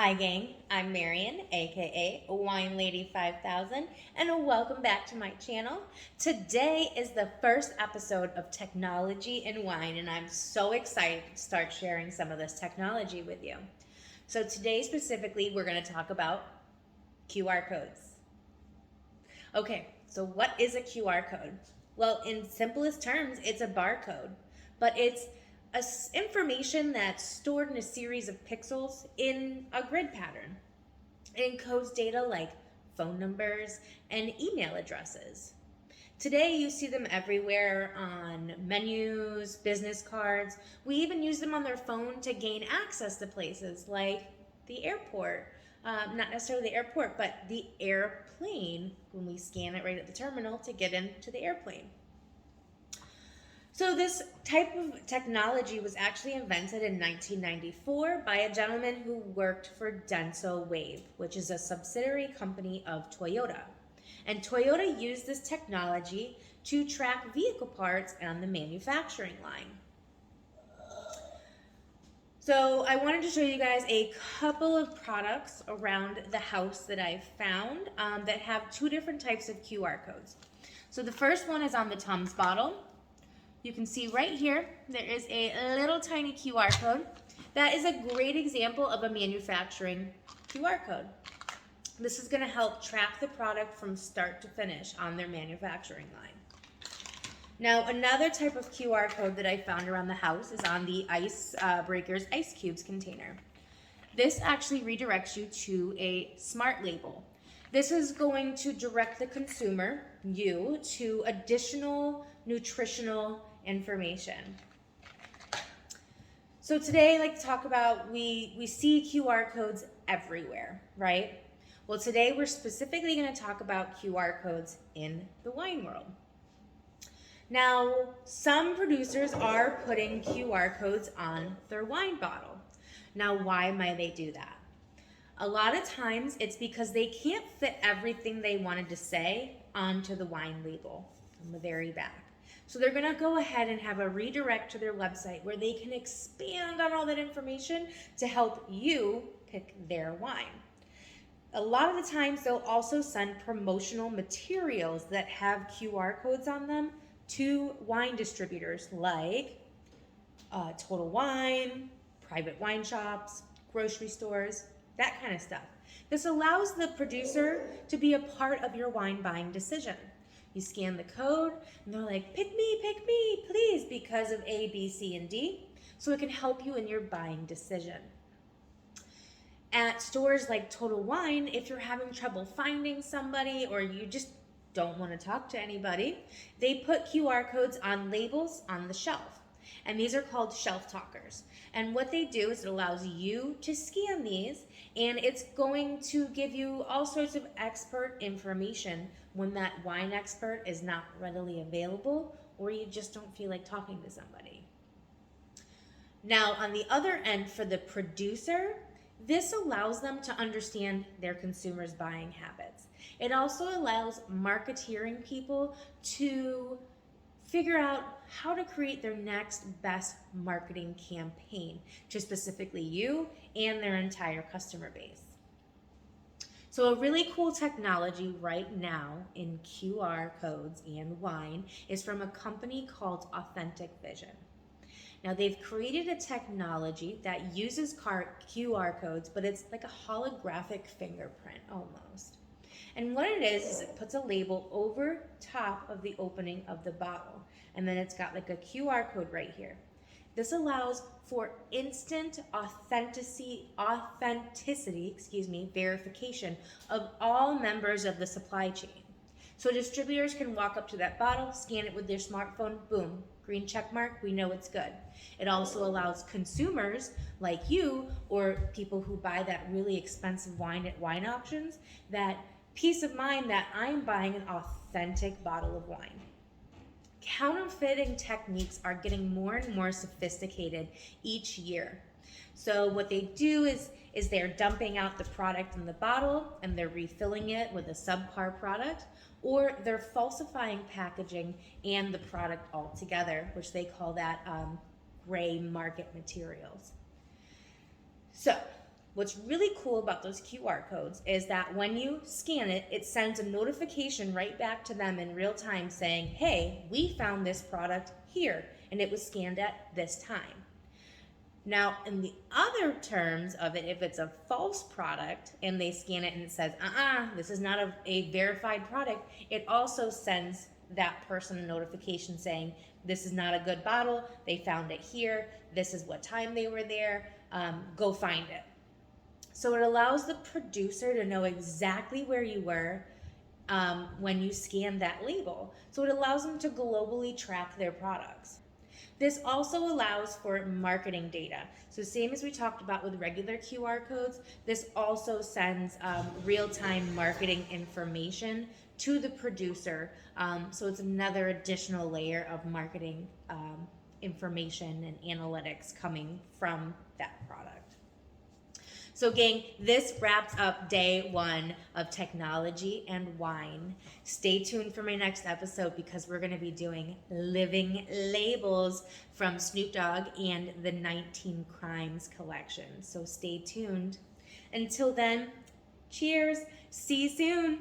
Hi gang, I'm Marion, aka Wine Lady 5000, and welcome back to my channel. Today is the first episode of Technology in Wine, and I'm so excited to start sharing some of this technology with you. So today specifically, we're going to talk about QR codes. Okay, so what is a QR code? Well, in simplest terms, it's a barcode, but it's information that's stored in a series of pixels in a grid pattern. It encodes data like phone numbers and email addresses. Today, you see them everywhere on menus, business cards. We even use them on their phone to gain access to places like the airport. Not necessarily the airport, but the airplane when we scan it right at the terminal to get into the airplane. So this type of technology was actually invented in 1994 by a gentleman who worked for Denso Wave, which is a subsidiary company of Toyota. And Toyota used this technology to track vehicle parts on the manufacturing line. So I wanted to show you guys a couple of products around the house that I've found that have two different types of QR codes. So the first one is on the Tums bottle. You can see right here, there is a little tiny QR code. That is a great example of a manufacturing QR code. This is going to help track the product from start to finish on their manufacturing line. Now, another type of QR code that I found around the house is on the Ice Breakers Ice Cubes container. This actually redirects you to a smart label. This is going to direct the consumer, you, to additional nutritional information. So today I'd like to talk about, we see QR codes everywhere, right? Well, today we're specifically going to talk about QR codes in the wine world. Now, some producers are putting QR codes on their wine bottle. Now, why might they do that? A lot of times it's because they can't fit everything they wanted to say onto the wine label on the very back. So they're going to go ahead and have a redirect to their website where they can expand on all that information to help you pick their wine. A lot of the times they'll also send promotional materials that have QR codes on them to wine distributors like Total Wine, private wine shops, grocery stores, that kind of stuff. This allows the producer to be a part of your wine buying decision. You scan the code and they're like, pick me, please, because of A, B, C, and D. So it can help you in your buying decision. At stores like Total Wine, if you're having trouble finding somebody or you just don't want to talk to anybody, they put QR codes on labels on the shelf. And these are called shelf talkers. And what they do is it allows you to scan these, and it's going to give you all sorts of expert information when that wine expert is not readily available or you just don't feel like talking to somebody. Now, on the other end, for the producer, this allows them to understand their consumers' buying habits. It also allows marketeering people to figure out how to create their next best marketing campaign to specifically you and their entire customer base. So a really cool technology right now in QR codes and wine is from a company called Authentic Vision. Now they've created a technology that uses QR codes, but it's like a holographic fingerprint almost. And what it is it puts a label over top of the opening of the bottle. And then it's got like a QR code right here. This allows for instant authenticity verification of all members of the supply chain. So distributors can walk up to that bottle, scan it with their smartphone, boom, green check mark, we know it's good. It also allows consumers like you or people who buy that really expensive wine at wine auctions that peace of mind that I'm buying an authentic bottle of wine. Counterfeiting techniques are getting more and more sophisticated each year. So what they do is they're dumping out the product in the bottle and they're refilling it with a subpar product, or they're falsifying packaging and the product altogether, which they call that gray market materials. So What's really cool about those QR codes is that when you scan it, it sends a notification right back to them in real time saying, hey, we found this product here and it was scanned at this time. Now, in the other terms of it, if it's a false product and they scan it and it says, this is not a verified product, it also sends that person a notification saying, this is not a good bottle, they found it here, this is what time they were there, go find it. So it allows the producer to know exactly where you were when you scan that label. So it allows them to globally track their products. This also allows for marketing data. So same as we talked about with regular QR codes, this also sends real-time marketing information to the producer. So it's another additional layer of marketing information and analytics coming from that product. So gang, this wraps up day 1 of technology and wine. Stay tuned for my next episode because we're going to be doing living labels from Snoop Dogg and the 19 Crimes collection. So stay tuned. Until then, cheers. See you soon.